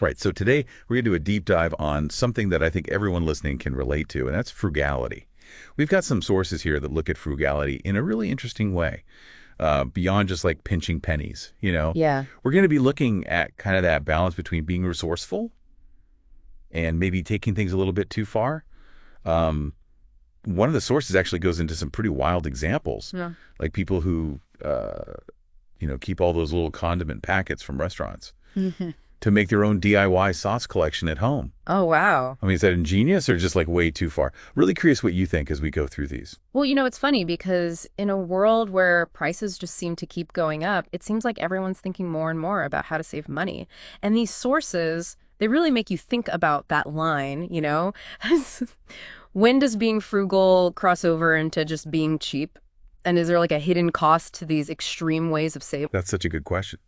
Right. So today we're going to do a deep dive on something that I think everyone listening can relate to, and that's frugality. We've got some sources here that look at frugality in a really interesting way, beyond just like pinching pennies. Yeah. We're going to be looking at kind of that balance between being resourceful and maybe taking things a little bit too far. Um, One of the sources actually goes into some pretty wild examples, Yeah. like people who, keep all those little condiment packets from restaurants to make their own DIY sauce collection at home. Oh, wow. I mean, is that ingenious or just like way too far? Really curious what you think as we go through these. Well, it's funny because in a world where prices just seem to keep going up, it seems like everyone's thinking more and more about how to save money. And these sources, they really make you think about that line. When does being frugal cross over into just being cheap? And is there like a hidden cost to these extreme ways of saving? That's such a good question.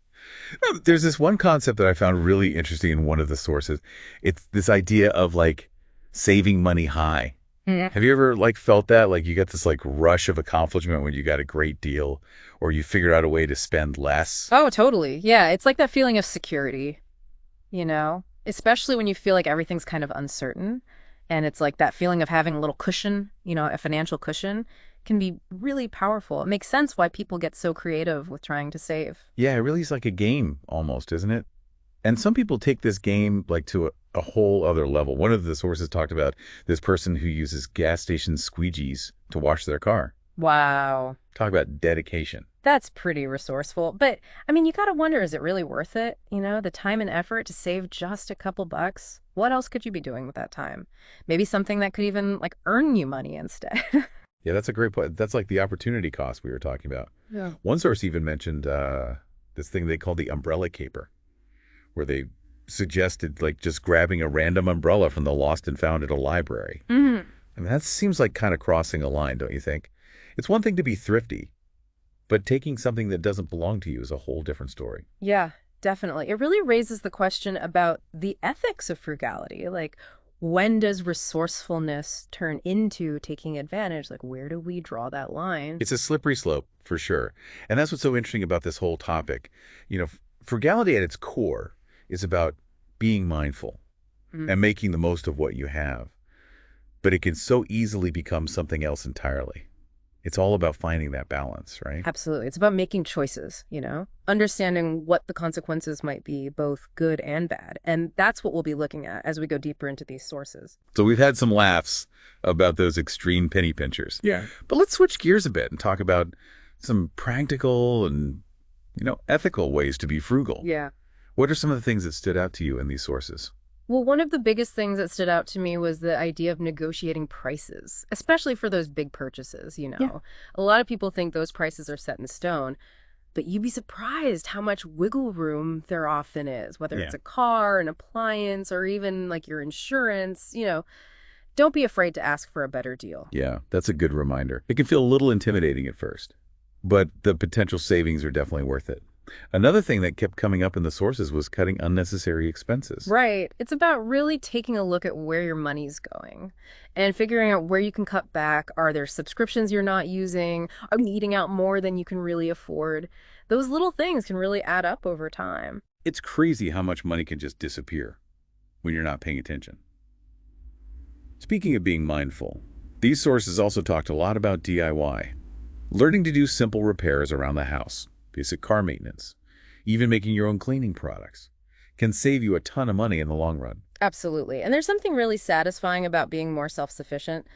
There's this one concept that I found really interesting in one of the sources. It's this idea of like saving money high. Yeah. Have you ever like felt that? Like you get this like rush of accomplishment when you got a great deal or you figured out a way to spend less? Oh, totally. Yeah, it's like that feeling of security, especially when you feel like everything's kind of uncertain. And it's like that feeling of having a little cushion, a financial cushion can be really powerful. It makes sense why people get so creative with trying to save. Yeah, it really is like a game almost, isn't it? And some people take this game like to a whole other level. One of the sources talked about this person who uses gas station squeegees to wash their car. Wow. Talk about dedication. That's pretty resourceful. But I mean, you got to wonder, is it really worth it? The time and effort to save just a couple bucks? What else could you be doing with that time? Maybe something that could even like earn you money instead. Yeah, that's a great point. That's like the opportunity cost we were talking about. Yeah. One source even mentioned this thing they call the umbrella caper, where they suggested like just grabbing a random umbrella from the lost and found at a library. Hmm. I mean, that seems like kind of crossing a line, don't you think? It's one thing to be thrifty, but taking something that doesn't belong to you is a whole different story. Yeah, definitely. It really raises the question about the ethics of frugality. Like, when does resourcefulness turn into taking advantage? Like, where do we draw that line? It's a slippery slope, for sure. And that's what's so interesting about this whole topic. Frugality at its core is about being mindful Mm. and making the most of what you have. But it can so easily become something else entirely. It's all about finding that balance, right? Absolutely. It's about making choices, understanding what the consequences might be, both good and bad. And that's what we'll be looking at as we go deeper into these sources. So we've had some laughs about those extreme penny pinchers. Yeah. But let's switch gears a bit and talk about some practical and, ethical ways to be frugal. Yeah. What are some of the things that stood out to you in these sources? Well, one of the biggest things that stood out to me was the idea of negotiating prices, especially for those big purchases. Yeah. A lot of people think those prices are set in stone, but you'd be surprised how much wiggle room there often is, whether Yeah. it's a car, an appliance, or even like your insurance. Don't be afraid to ask for a better deal. Yeah, that's a good reminder. It can feel a little intimidating at first, but the potential savings are definitely worth it. Another thing that kept coming up in the sources was cutting unnecessary expenses. Right. It's about really taking a look at where your money's going and figuring out where you can cut back. Are there subscriptions you're not using? Are you eating out more than you can really afford? Those little things can really add up over time. It's crazy how much money can just disappear when you're not paying attention. Speaking of being mindful, these sources also talked a lot about DIY, learning to do simple repairs around the house, basic car maintenance, even making your own cleaning products, can save you a ton of money in the long run. Absolutely. And there's something really satisfying about being more self-sufficient.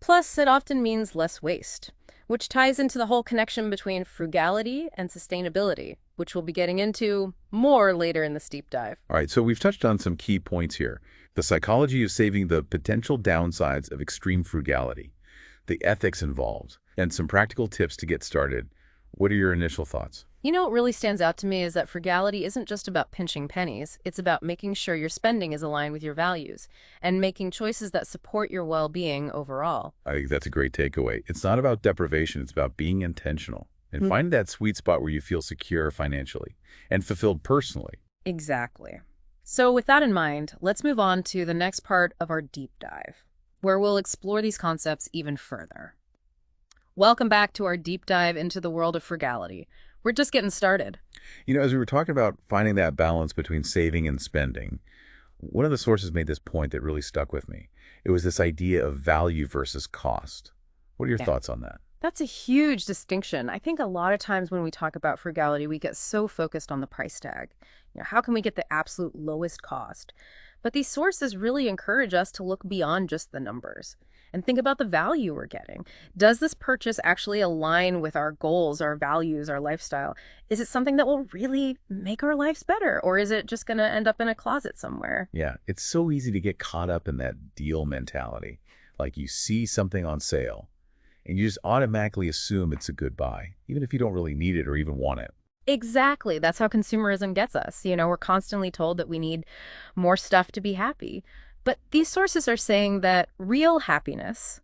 Plus, it often means less waste, which ties into the whole connection between frugality and sustainability, which we'll be getting into more later in this deep dive. All right, so we've touched on some key points here. The psychology of saving, the potential downsides of extreme frugality, the ethics involved, and some practical tips to get started. What are your initial thoughts? What really stands out to me is that frugality isn't just about pinching pennies. It's about making sure your spending is aligned with your values and making choices that support your well-being overall. I think that's a great takeaway. It's not about deprivation. It's about being intentional and finding that sweet spot where you feel secure financially and fulfilled personally. Exactly. So with that in mind, let's move on to the next part of our deep dive, where we'll explore these concepts even further. Welcome back to our deep dive into the world of frugality. We're just getting started. As we were talking about finding that balance between saving and spending, One of the sources made this point that really stuck with me. It was this idea of value versus cost. What are your Yeah. thoughts on that? That's a huge distinction. I think a lot of times when we talk about frugality, we get so focused on the price tag. How can we get the absolute lowest cost? But these sources really encourage us to look beyond just the numbers and think about the value we're getting. Does this purchase actually align with our goals, our values, our lifestyle? Is it something that will really make our lives better, or is it just going to end up in a closet somewhere? Yeah, it's so easy to get caught up in that deal mentality. Like you see something on sale, and you just automatically assume it's a good buy, even if you don't really need it or even want it. Exactly. That's how consumerism gets us. We're constantly told that we need more stuff to be happy. But these sources are saying that real happiness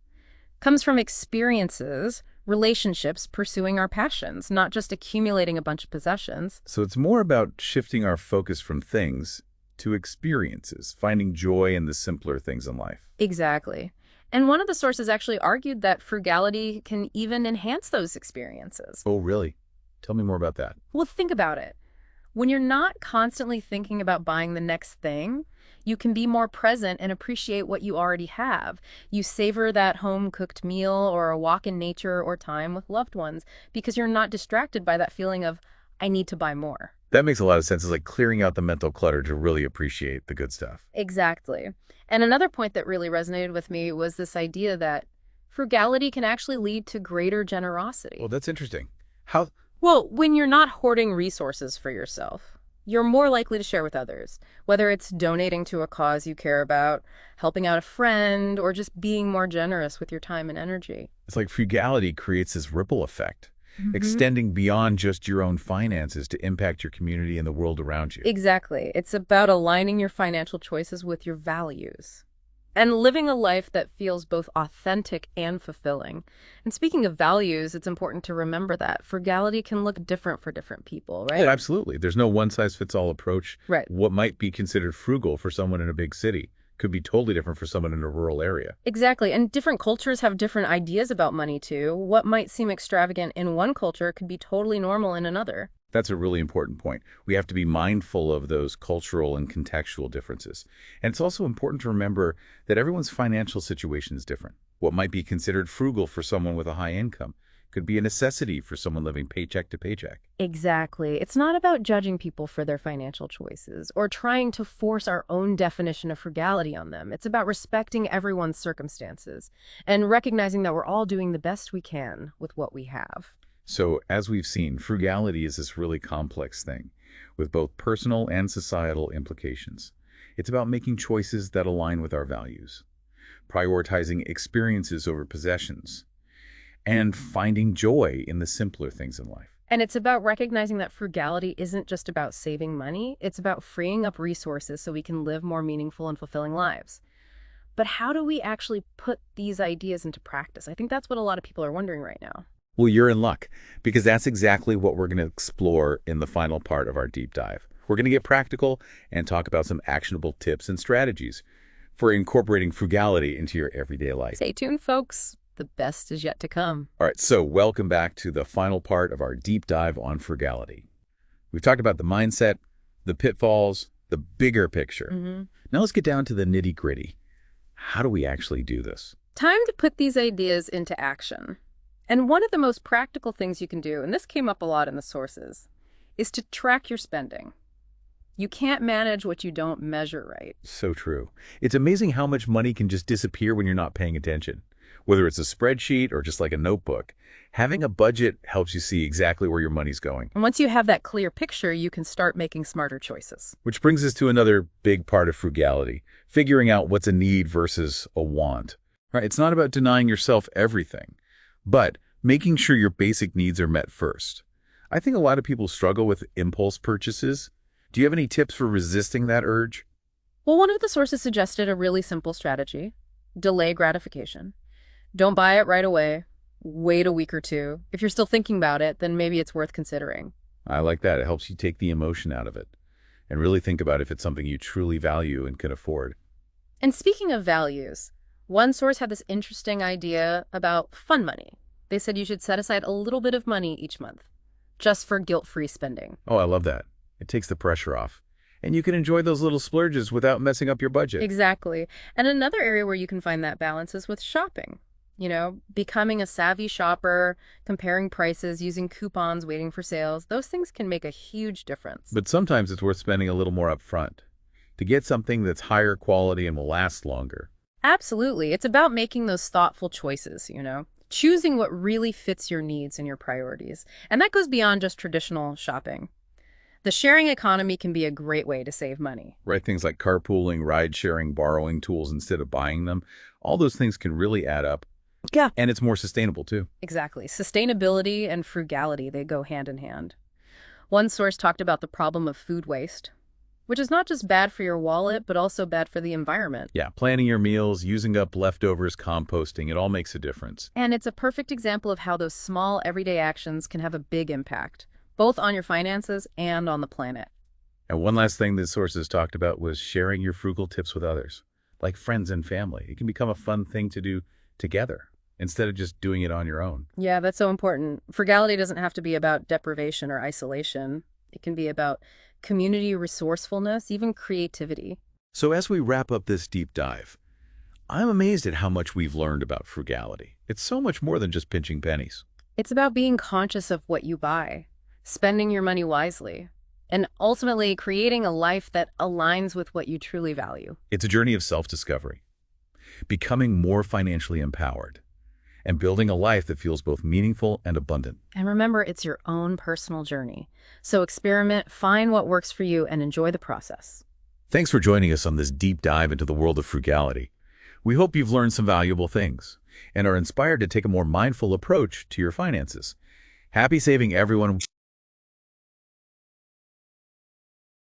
comes from experiences, relationships, pursuing our passions, not just accumulating a bunch of possessions. So it's more about shifting our focus from things to experiences, finding joy in the simpler things in life. Exactly. And one of the sources actually argued that frugality can even enhance those experiences. Oh, really? Tell me more about that. Well, think about it. When you're not constantly thinking about buying the next thing, you can be more present and appreciate what you already have. You savor that home-cooked meal or a walk in nature or time with loved ones because you're not distracted by that feeling of, I need to buy more. That makes a lot of sense. It's like clearing out the mental clutter to really appreciate the good stuff. Exactly. And another point that really resonated with me was this idea that frugality can actually lead to greater generosity. Well, that's interesting. How? Well, when you're not hoarding resources for yourself, you're more likely to share with others, whether it's donating to a cause you care about, helping out a friend, or just being more generous with your time and energy. It's like frugality creates this ripple effect, Mhm. extending beyond just your own finances to impact your community and the world around you. Exactly. It's about aligning your financial choices with your values and living a life that feels both authentic and fulfilling. And speaking of values, it's important to remember that frugality can look different for different people, right? Oh, absolutely. There's no one-size-fits-all approach. Right. What might be considered frugal for someone in a big city could be totally different for someone in a rural area. Exactly. And different cultures have different ideas about money, too. What might seem extravagant in one culture could be totally normal in another. That's a really important point. We have to be mindful of those cultural and contextual differences. And it's also important to remember that everyone's financial situation is different. What might be considered frugal for someone with a high income could be a necessity for someone living paycheck to paycheck. Exactly. It's not about judging people for their financial choices or trying to force our own definition of frugality on them. It's about respecting everyone's circumstances and recognizing that we're all doing the best we can with what we have. So, as we've seen, frugality is this really complex thing with both personal and societal implications. It's about making choices that align with our values, prioritizing experiences over possessions, and finding joy in the simpler things in life. And it's about recognizing that frugality isn't just about saving money, it's about freeing up resources so we can live more meaningful and fulfilling lives. But how do we actually put these ideas into practice? I think that's what a lot of people are wondering right now. Well, you're in luck, because that's exactly what we're going to explore in the final part of our deep dive. We're going to get practical and talk about some actionable tips and strategies for incorporating frugality into your everyday life. Stay tuned, folks. The best is yet to come. All right, so welcome back to the final part of our deep dive on frugality. We've talked about the mindset, the pitfalls, the bigger picture. Now let's get down to the nitty-gritty. How do we actually do this? Time to put these ideas into action. And one of the most practical things you can do, and this came up a lot in the sources, is to track your spending. You can't manage what you don't measure right. So true. It's amazing how much money can just disappear when you're not paying attention. Whether it's a spreadsheet or just like a notebook, having a budget helps you see exactly where your money's going. And once you have that clear picture, you can start making smarter choices. Which brings us to another big part of frugality, figuring out what's a need versus a want. Right? It's not about denying yourself everything, but making sure your basic needs are met first. I think a lot of people struggle with impulse purchases. Do you have any tips for resisting that urge? Well, one of the sources suggested a really simple strategy: delay gratification. Don't buy it right away. Wait a week or two. If you're still thinking about it, then maybe it's worth considering. I like that. It helps you take the emotion out of it and really think about if it's something you truly value and can afford. And speaking of values, one source had this interesting idea about fun money. They said you should set aside a little bit of money each month, just for guilt-free spending. Oh, I love that. It takes the pressure off. And you can enjoy those little splurges without messing up your budget. Exactly. And another area where you can find that balance is with shopping. Becoming a savvy shopper, comparing prices, using coupons, waiting for sales, those things can make a huge difference. But sometimes it's worth spending a little more upfront to get something that's higher quality and will last longer. Absolutely. It's about making those thoughtful choices. Choosing what really fits your needs and your priorities. And that goes beyond just traditional shopping. The sharing economy can be a great way to save money. Right? Things like carpooling, ride-sharing, borrowing tools instead of buying them. All those things can really add up. Yeah. And it's more sustainable, too. Exactly. Sustainability and frugality, they go hand in hand. One source talked about the problem of food waste, which is not just bad for your wallet, but also bad for the environment. Yeah, planning your meals, using up leftovers, composting, it all makes a difference. And it's a perfect example of how those small, everyday actions can have a big impact, both on your finances and on the planet. And one last thing the sources talked about was sharing your frugal tips with others, like friends and family. It can become a fun thing to do together instead of just doing it on your own. Yeah, that's so important. Frugality doesn't have to be about deprivation or isolation. It can be about community resourcefulness, even creativity. So as we wrap up this deep dive, I'm amazed at how much we've learned about frugality. It's so much more than just pinching pennies. It's about being conscious of what you buy, spending your money wisely, and ultimately creating a life that aligns with what you truly value. It's a journey of self-discovery, becoming more financially empowered, and building a life that feels both meaningful and abundant. And remember, it's your own personal journey. So experiment, find what works for you, and enjoy the process. Thanks for joining us on this deep dive into the world of frugality. We hope you've learned some valuable things and are inspired to take a more mindful approach to your finances. Happy saving, everyone.